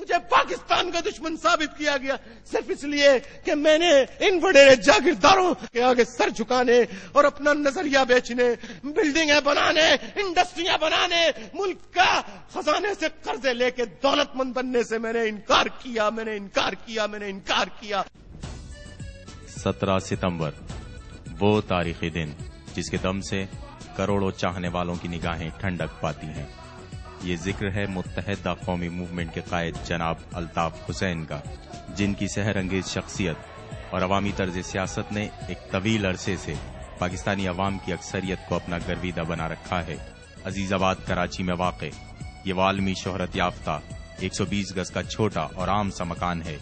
مجھے پاکستان کا دشمن ثابت کیا گیا صرف اس لیے کہ میں نے ان بڑے جاگیرداروں کے آگے سر جھکانے اور اپنا نظریہ بیچنے، بلڈنگیں بنانے، انڈسٹریاں بنانے، ملک کا خزانے سے قرضے لے کے دولت مند بننے سے میں نے انکار کیا، میں نے انکار کیا۔ 17 ستمبر وہ تاریخی دن جس کے دم سے کروڑوں چاہنے والوں کی نگاہیں ٹھنڈک پاتی ہیں۔ یہ ذکر ہے متحدہ قومی موومنٹ کے قائد جناب الطاف حسین کا، جن کی سحر انگیز شخصیت اور عوامی طرز سیاست نے ایک طویل عرصے سے پاکستانی عوام کی اکثریت کو اپنا گرویدہ بنا رکھا ہے۔ عزیز آباد کراچی میں واقع یہ عالمی شہرت یافتہ 120 گز کا چھوٹا اور عام سا مکان ہے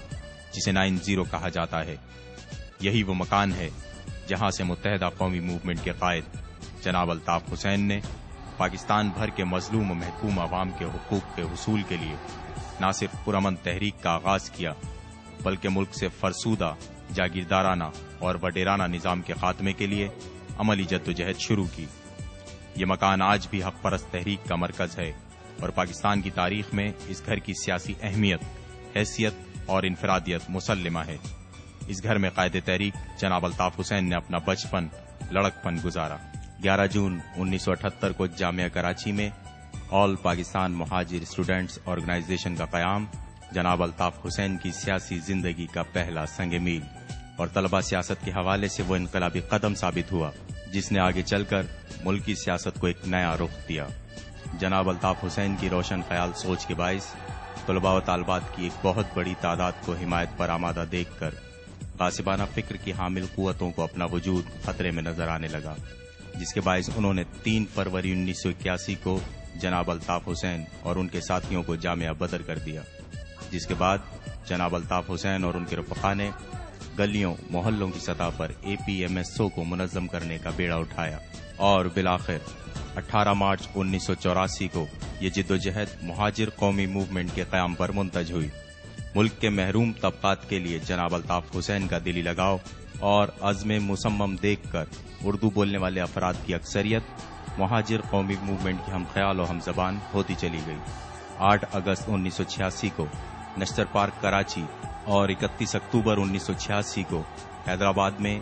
جسے 90 کہا جاتا ہے۔ یہی وہ مکان ہے جہاں سے متحدہ قومی موومنٹ کے قائد جناب الطاف حسین نے پاکستان بھر کے مظلوم و محکوم عوام کے حقوق کے حصول کے لیے نہ صرف پرامن تحریک کا آغاز کیا بلکہ ملک سے فرسودہ جاگیردارانہ اور وڈیرانہ نظام کے خاتمے کے لیے عملی جدوجہد شروع کی۔ یہ مکان آج بھی حق پرست تحریک کا مرکز ہے اور پاکستان کی تاریخ میں اس گھر کی سیاسی اہمیت، حیثیت اور انفرادیت مسلمہ ہے۔ اس گھر میں قائد تحریک جناب الطاف حسین نے اپنا بچپن، لڑکپن گزارا۔ 11 جون 1978 کو جامعہ کراچی میں آل پاکستان مہاجر اسٹوڈنٹس آرگنائزیشن کا قیام جناب الطاف حسین کی سیاسی زندگی کا پہلا سنگ میل اور طلبہ سیاست کے حوالے سے وہ انقلابی قدم ثابت ہوا جس نے آگے چل کر ملکی سیاست کو ایک نیا رخ دیا۔ جناب الطاف حسین کی روشن خیال سوچ کے باعث طلباء و طالبات کی ایک بہت بڑی تعداد کو حمایت پر آمادہ دیکھ کر غاصبانہ فکر کی حامل قوتوں کو اپنا وجود خطرے میں نظر آنے لگا، جس کے باعث انہوں نے 3 فروری 1981 کو جناب الطاف حسین اور ان کے ساتھیوں کو جامعہ بدر کر دیا، جس کے بعد جناب الطاف حسین اور ان کے رفقا نے گلیوں محلوں کی سطح پر APMSO کو منظم کرنے کا بیڑا اٹھایا اور بالآخر 18 مارچ 1984 کو یہ جدوجہد مہاجر قومی موومنٹ کے قیام پر منتج ہوئی۔ ملک کے محروم طبقات کے لیے جناب الطاف حسین کا دلی لگاؤ اور عزم مصمم دیکھ کر اردو بولنے والے افراد کی اکثریت مہاجر قومی موومنٹ کی ہم خیال و ہم زبان ہوتی چلی گئی۔ 8 اگست 1986 کو نشتر پارک کراچی اور 31 اکتوبر 1986 کو حیدرآباد میں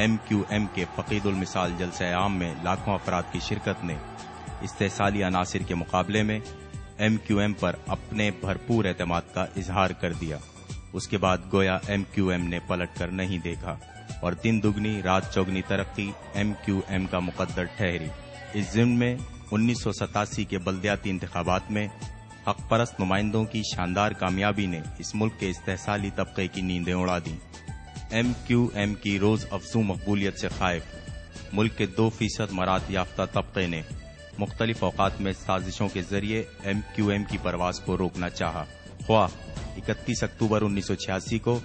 MQM کے فقید المثال جلسہ عام میں لاکھوں افراد کی شرکت نے استحصالی عناصر کے مقابلے میں MQM پر اپنے بھرپور اعتماد کا اظہار کر دیا۔ اس کے بعد گویا MQM نے پلٹ کر نہیں دیکھا اور دن دگنی رات چوگنی ترقی MQM کا مقدر ٹھہری۔ اس ضمن میں 1987 کے بلدیاتی انتخابات میں حق پرست نمائندوں کی شاندار کامیابی نے اس ملک کے استحصالی طبقے کی نیندیں اڑا دیں۔ MQM کی روز افزوں مقبولیت سے خائف ملک کے 2% مراد یافتہ طبقے نے مختلف اوقات میں سازشوں کے ذریعے MQM کی پرواز کو روکنا چاہا، خواہ 31 اکتوبر 1986 کو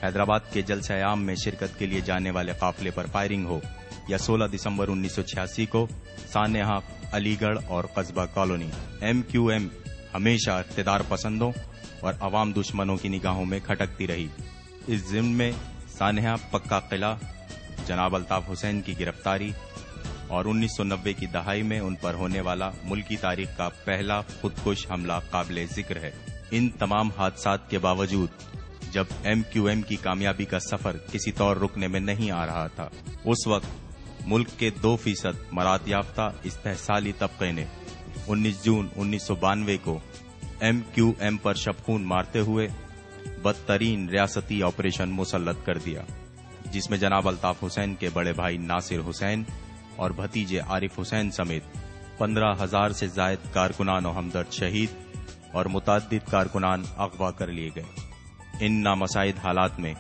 حیدرآباد کے جلسہ عام میں شرکت کے لیے جانے والے قافلے پر فائرنگ ہو یا 16 دسمبر 1986 کو سانحہ علی گڑھ اور قصبہ کالونی۔ MQM ہمیشہ اقتدار پسندوں اور عوام دشمنوں کی نگاہوں میں کھٹکتی رہی۔ اس ضمن میں سانحہ پکا قلعہ، جناب الطاف حسین کی گرفتاری اور 1990 کی دہائی میں ان پر ہونے والا ملکی تاریخ کا پہلا خودکش حملہ قابل ذکر ہے۔ ان تمام حادثات کے باوجود جب MQM کی کامیابی کا سفر کسی طور رکنے میں نہیں آ رہا تھا، اس وقت ملک کے 2% مراد یافتہ استحصالی طبقے نے 19 جون 1992 کو MQM پر شبخون مارتے ہوئے بدترین ریاستی آپریشن مسلط کر دیا، جس میں جناب الطاف حسین کے بڑے بھائی ناصر حسین اور بھتیجے عارف حسین سمیت 15,000 سے زائد کارکنان و ہمدرد شہید اور متعدد کارکنان اغوا کر لیے گئے۔ ان نامساعد حالات میں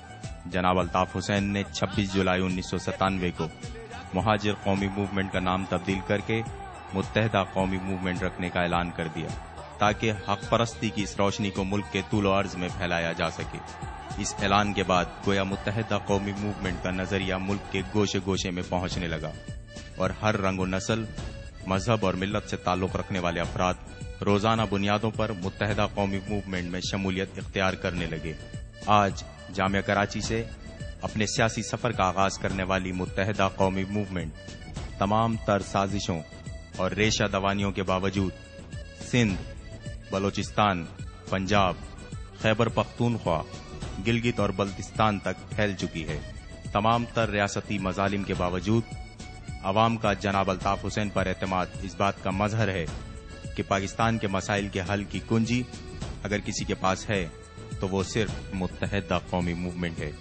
جناب الطاف حسین نے 26 جولائی 1997 کو مہاجر قومی موومنٹ کا نام تبدیل کر کے متحدہ قومی موومنٹ رکھنے کا اعلان کر دیا تاکہ حق پرستی کی اس روشنی کو ملک کے طول و عرض میں پھیلایا جا سکے۔ اس اعلان کے بعد گویا متحدہ قومی موومنٹ کا نظریہ ملک کے گوشے گوشے میں پہنچنے لگا اور ہر رنگ و نسل، مذہب اور ملت سے تعلق رکھنے والے افراد روزانہ بنیادوں پر متحدہ قومی موومنٹ میں شمولیت اختیار کرنے لگے۔ آج جامعہ کراچی سے اپنے سیاسی سفر کا آغاز کرنے والی متحدہ قومی موومنٹ تمام تر سازشوں اور ریشہ دوانیوں کے باوجود سندھ، بلوچستان، پنجاب، خیبر پختونخوا، گلگت اور بلتستان تک پھیل چکی ہے۔ تمام تر ریاستی مظالم کے باوجود عوام کا جناب الطاف حسین پر اعتماد اس بات کا مظہر ہے کہ پاکستان کے مسائل کے حل کی کنجی اگر کسی کے پاس ہے تو وہ صرف متحدہ قومی موومنٹ ہے۔